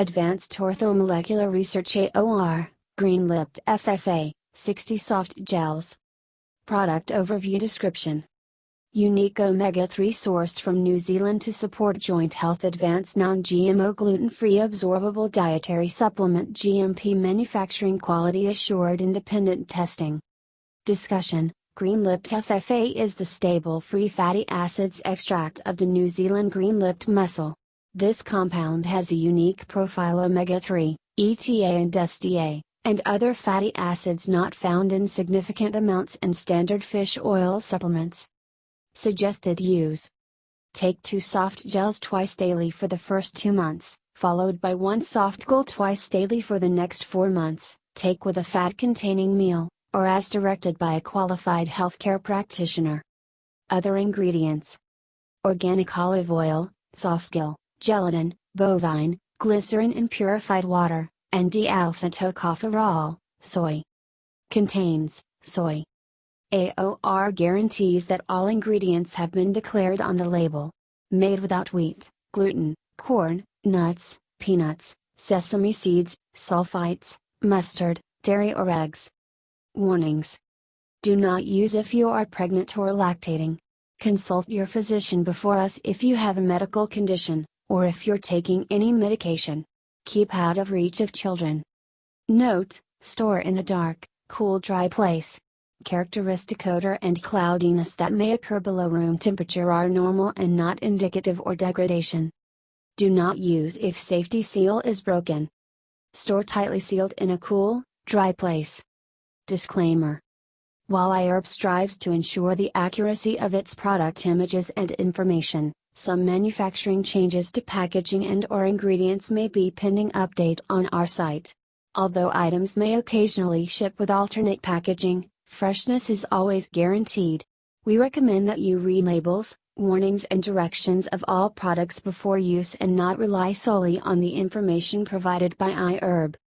Advanced Orthomolecular Research AOR, Green Lipped FFA, 60 soft gels. Product Overview Description. Unique omega-3 sourced from New Zealand to support joint health. Advanced non-GMO gluten-free absorbable dietary supplement. GMP Manufacturing. Quality assured independent testing. Discussion. Green Lipped FFA is the stable free fatty acids extract of the New Zealand green-lipped mussel. This compound has a unique profile omega-3, ETA and SDA, and other fatty acids not found in significant amounts in standard fish oil supplements. Suggested use. Take 2 soft gels twice daily for the first 2 months, followed by 1 softgel twice daily for the next 4 months. Take with a fat-containing meal, or as directed by a qualified healthcare practitioner. Other ingredients: organic olive oil, softgel, gelatin, bovine, glycerin and purified water, and D-alpha tocopherol, soy. Contains soy. AOR guarantees that all ingredients have been declared on the label. Made without wheat, gluten, corn, nuts, peanuts, sesame seeds, sulfites, mustard, dairy or eggs. Warnings. Do not use if you are pregnant or lactating. Consult your physician before us if you have a medical condition, or if you're taking any medication. Keep out of reach of children. Note: store in a dark, cool, dry place. Characteristic odor and cloudiness that may occur below room temperature are normal and not indicative or degradation. Do not use if safety seal is broken. Store tightly sealed in a cool, dry place. Disclaimer. While iHerb strives to ensure the accuracy of its product images and information, some manufacturing changes to packaging and/or ingredients may be pending update on our site. Although items may occasionally ship with alternate packaging, freshness is always guaranteed. We recommend that you read labels, warnings and directions of all products before use and not rely solely on the information provided by iHerb.